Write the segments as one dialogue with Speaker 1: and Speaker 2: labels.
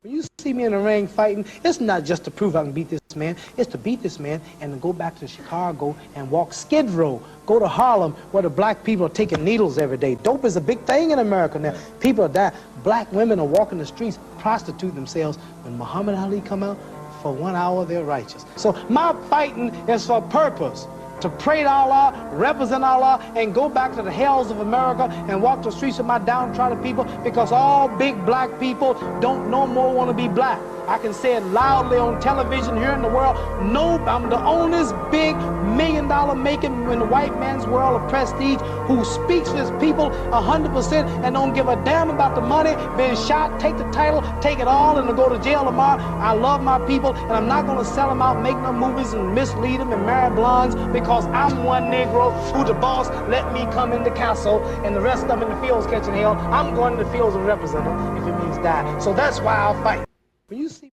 Speaker 1: When you see me in the ring fighting, it's not just to prove I can beat this man. It's to beat this man and to go back to Chicago and walk Skid Row. Go to Harlem where the black people are taking needles every day. Dope is a big thing in America now. People are dying. Black women are walking the streets, prostituting themselves. When Muhammad Ali come out, for 1 hour they're righteous. So my fighting is for purpose. To pray to Allah, represent Allah, and go back to the hells of America and walk the streets of my downtrodden people, because all big black people don't no more want to be black. I can say it loudly on television here in the world. No, I'm the only big $1 million making in the white man's world of prestige who speaks for his people 100% and don't give a damn about the money, being shot, take the title, take it all, and to go to jail tomorrow. I love my people, and I'm not going to sell them out, make no movies and mislead them and marry blondes, because I'm one Negro who the boss let me come in the castle and the rest of them in the fields catching hell. I'm going to the fields and represent them if it means die. So that's why I'll fight. When you see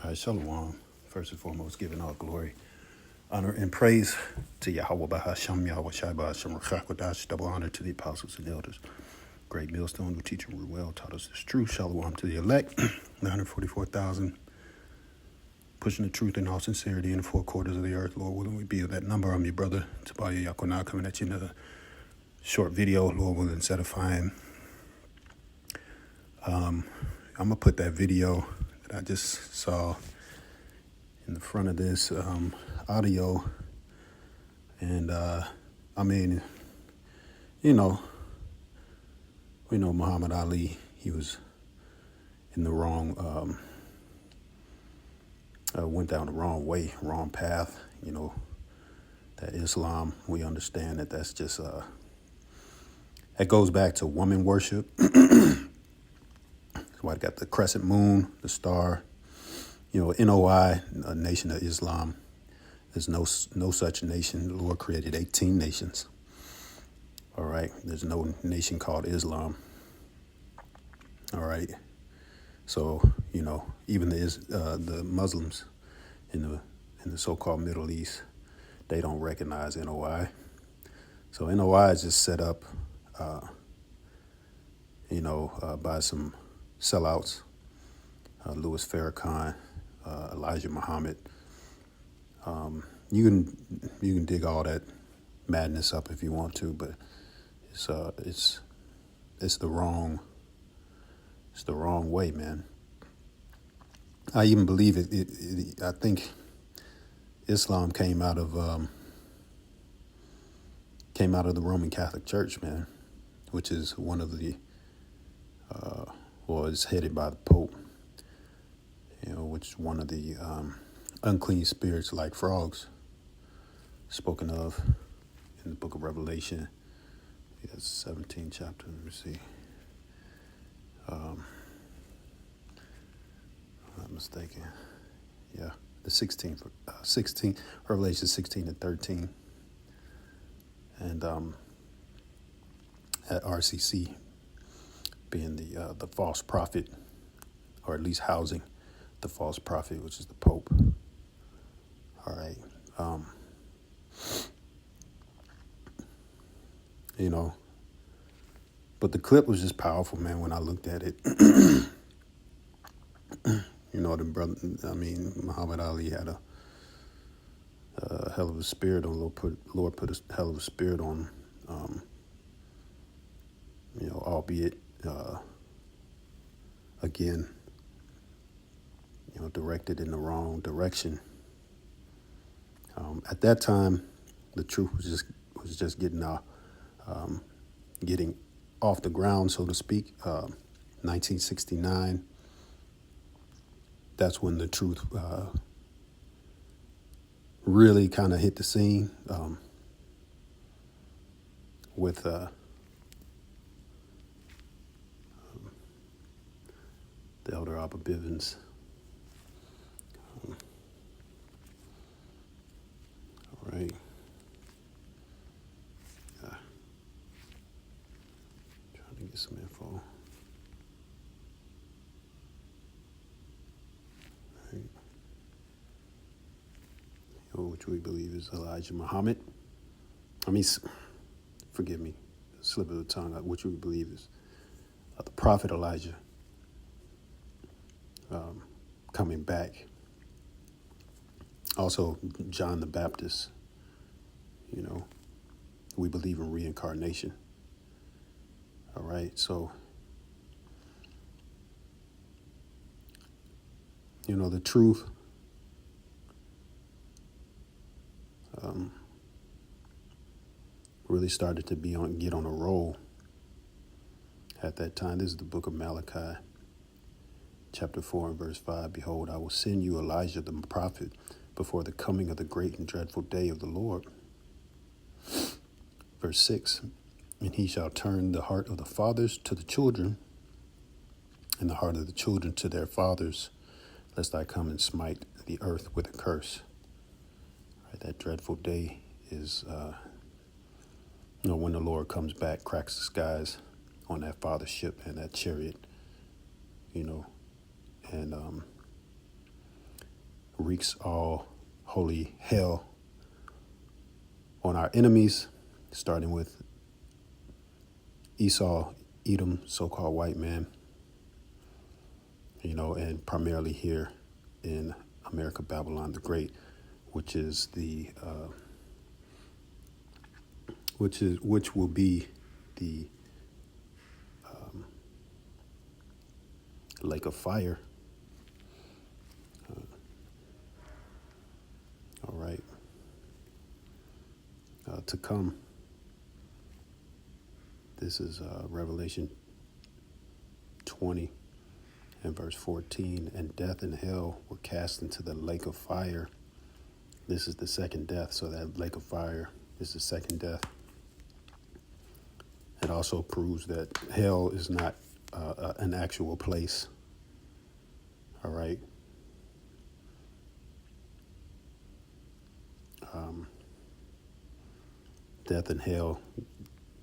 Speaker 2: All right, Shalom. First and foremost, giving all glory, honor, and praise to Yahweh Bahasham, Yahweh Shai Bahasham, Rachakwadash, double honor to the apostles and elders. Great millstone who teach and rule well, taught us this truth. Shalom to the elect, 944,000, pushing the truth in all sincerity in the four quarters of the earth. Lord, willing we be of that number. I'm your brother, Tabaya Yakonah, coming at you in a short video, Lord willing, edifying. I'm going to put that video that I just saw in the front of this audio. And, I mean, we know Muhammad Ali, he was in the wrong, went down the wrong way, wrong path. That Islam, we understand that that's just, that goes back to woman worship. That's why I got the crescent moon, the star, NOI, a nation of Islam. There's no such nation. The Lord created 18 nations. All right. There's no nation called Islam. All right. So, even the Muslims in the so-called Middle East, they don't recognize NOI. So NOI is just set up, by some sellouts, Louis Farrakhan, Elijah Muhammad. You can dig all that madness up if you want to, but it's the wrong way, man. I even believe it. I think Islam came out of the Roman Catholic Church, man, which is one of the is headed by the Pope. Which is one of the unclean spirits like frogs spoken of in the book of Revelation. Yes, 17th chapter. Let me see. I'm not mistaken. Yeah, the 16th, Revelation 16 and 13. And at RCC being the false prophet, or at least housing the false prophet, which is the Pope. All right. But the clip was just powerful, man, when I looked at it. Muhammad Ali had a hell of a spirit on. Lord put a hell of a spirit on albeit again, directed in the wrong direction. At that time, the truth was just getting off the ground, so to speak. 1969. That's when the truth really kind of hit the scene with the Elder Abba Bivens. All which we believe is Elijah Muhammad. Forgive me, slip of the tongue, which we believe is the prophet Elijah coming back. Also, John the Baptist. We believe in reincarnation. All right, so the truth really started to get on a roll at that time. This is the book of Malachi, chapter 4 and verse 5. Behold, I will send you Elijah the prophet before the coming of the great and dreadful day of the Lord. Verse 6, and he shall turn the heart of the fathers to the children, and the heart of the children to their fathers, lest I come and smite the earth with a curse. Right, that dreadful day is when the Lord comes back, cracks the skies on that father ship and that chariot, and wreaks all holy hell on our enemies, starting with Esau, Edom, so-called white man, and primarily here in America, Babylon the Great, which is which will be the lake of fire. All right. To come. This is Revelation 20 and verse 14. And death and hell were cast into the lake of fire. This is the second death. So that lake of fire is the second death. It also proves that hell is not an actual place. All right. Death and hell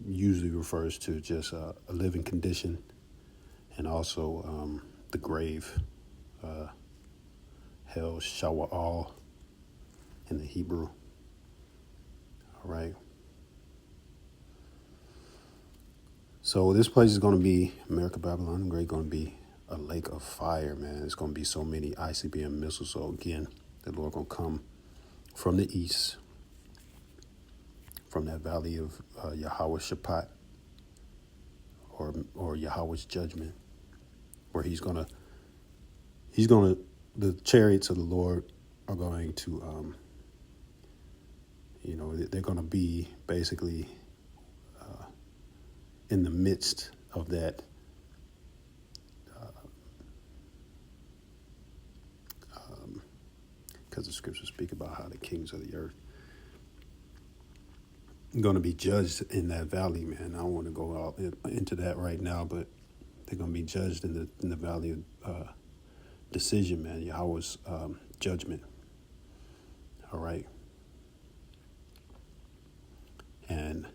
Speaker 2: usually refers to just a living condition, and also the grave. Hell, shawa'al in the Hebrew. All right. So this place is going to be, America, Babylon the Great, going to be a lake of fire, man. It's going to be so many ICBM missiles. So again, the Lord going to come from the east, from that valley of Yahweh Shaphat, or Yahweh's judgment, where the chariots of the Lord are going to, they're going to be basically in the midst of that because the scriptures speak about how the kings of the earth are going to be judged in that valley, man. I don't want to go out into that right now, but they're going to be judged in the valley of decision, man. Yahweh's judgment. All right. And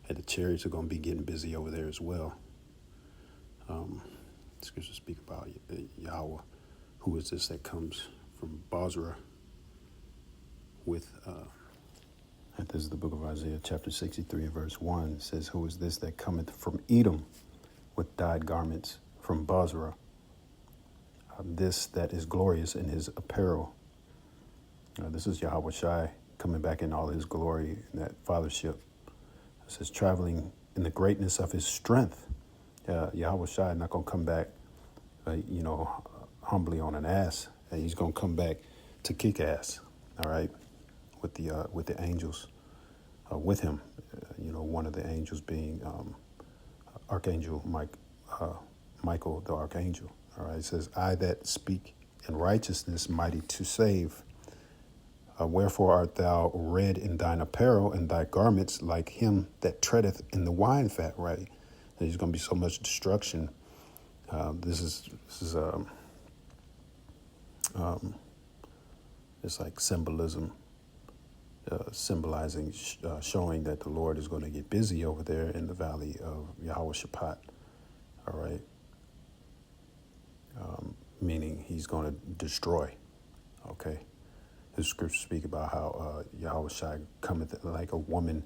Speaker 2: the chariots are going to be getting busy over there as well. Scriptures speak about Yahweh. Who is this that comes from Basra with, this is the book of Isaiah, chapter 63 and verse 1. It says, who is this that cometh from Edom with dyed garments from Basra? This that is glorious in his apparel. This is Yahweh Shai coming back in all his glory in that fathership. It says, traveling in the greatness of his strength. Yahweh Shai not going to come back, humbly on an ass. He's going to come back to kick ass, all right, with the angels with him. One of the angels being Archangel Michael, the Archangel. All right, it says, I that speak in righteousness, mighty to save. Wherefore art thou red in thine apparel, and thy garments like him that treadeth in the wine fat, right? There's going to be so much destruction. This is it's like symbolism, symbolizing, showing that the Lord is going to get busy over there in the valley of Yahweh Shaphat. All right. Meaning he's going to destroy. Okay. The scriptures speak about how Yahweh Shai cometh like a woman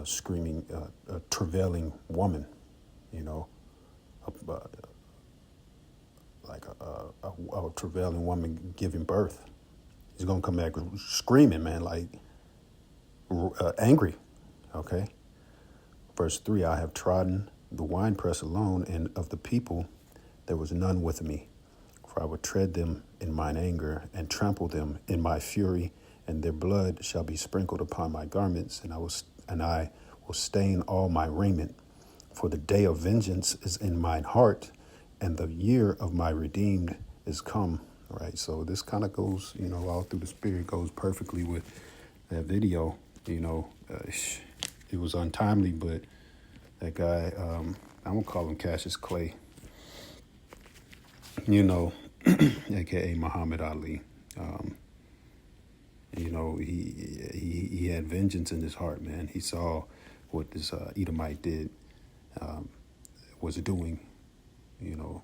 Speaker 2: screaming, a travailing woman, you know, like a travailing woman giving birth. He's going to come back screaming, man, like angry, okay? Verse 3, I have trodden the winepress alone, and of the people there was none with me. For I will tread them in mine anger, and trample them in my fury, and their blood shall be sprinkled upon my garments, and I will stain all my raiment. For the day of vengeance is in mine heart, and the year of my redeemed is come. Right, so this kind of goes, you know, all through the spirit, goes perfectly with that video. You know, it was untimely, but that guy, I'm gonna call him Cassius Clay, you know, aka Muhammad Ali. You know, he had vengeance in his heart, man. He saw what this Edomite did, was doing, you know,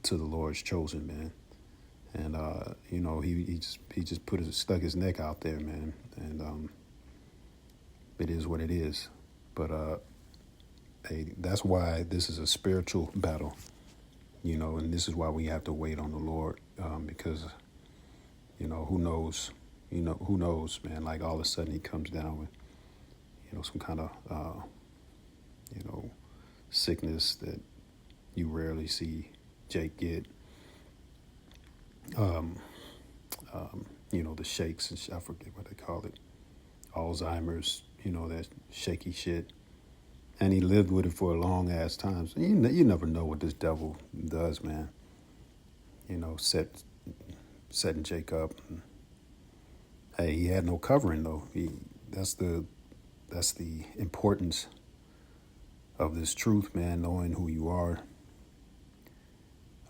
Speaker 2: to the Lord's chosen, man. And you know, he just stuck his neck out there, man. And it is what it is. But hey, that's why this is a spiritual battle, you know, and this is why we have to wait on the Lord, because, you know, who knows, man. Like all of a sudden he comes down with, you know, some kind of you know, sickness that you rarely see Jake get. You know, the shakes, and I forget what they call it, Alzheimer's, you know, that shaky shit. And he lived with it for a long ass time. So you never know what this devil does, man. You know, setting Jake up. And, hey, he had no covering though. That's the importance of this truth, man. Knowing who you are,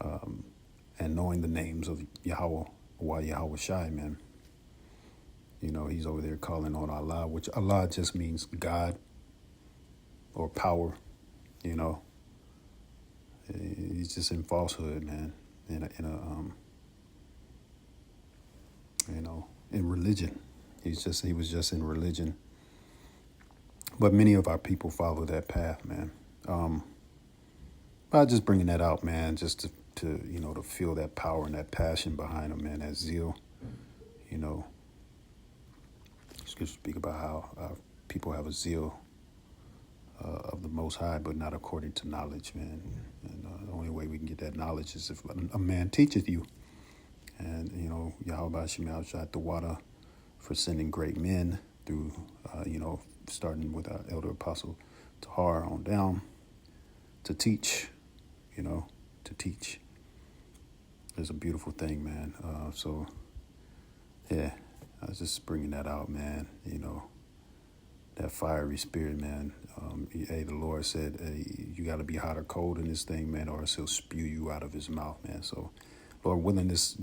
Speaker 2: and knowing the names of Yahweh. Why Yahweh Shai, man. You know, he's over there calling on Allah, which Allah just means God or power, you know. He's just in falsehood, man. You know, in religion. He was just in religion. But many of our people follow that path, man. By just bringing that out, man, just to you know, to feel that power and that passion behind them, man, that zeal, you know. Scripture speak about how people have a zeal of the Most High, but not according to knowledge, man. And the only way we can get that knowledge is if a man teacheth you. And, you know, Yahweh Shemel shot the water for sending great men through, you know, starting with our elder apostle Tahar on down to teach, you know, to teach. It's a beautiful thing, man. So, yeah, I was just bringing that out, man. You know, that fiery spirit, man. Hey, the Lord said, hey, you got to be hot or cold in this thing, man, or else he'll spew you out of his mouth, man. So, Lord willing, this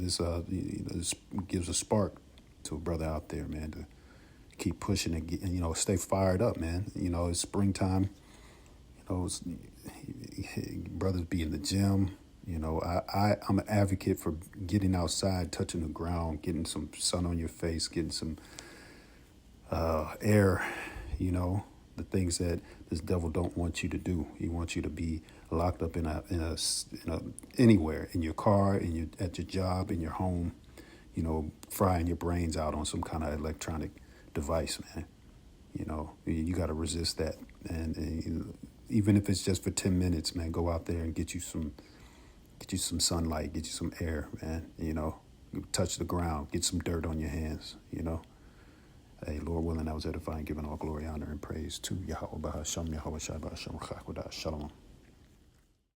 Speaker 2: gives a spark to a brother out there, man, to keep pushing and you know, stay fired up, man. You know, it's springtime. You know, brothers be in the gym. You know, I'm an advocate for getting outside, touching the ground, getting some sun on your face, getting some air, you know, the things that this devil don't want you to do. He wants you to be locked up in a anywhere, in your car, at your job, in your home, you know, frying your brains out on some kind of electronic device, man. You know, you got to resist that. And even if it's just for 10 minutes, man, go out there and get you some sunlight, get you some air, man. You know, touch the ground, get some dirt on your hands, you know. Hey, Lord willing, I was edifying, giving all glory, honor, and praise to Yahweh Bahasham, Yahweh Shai Bahasham, Shalom.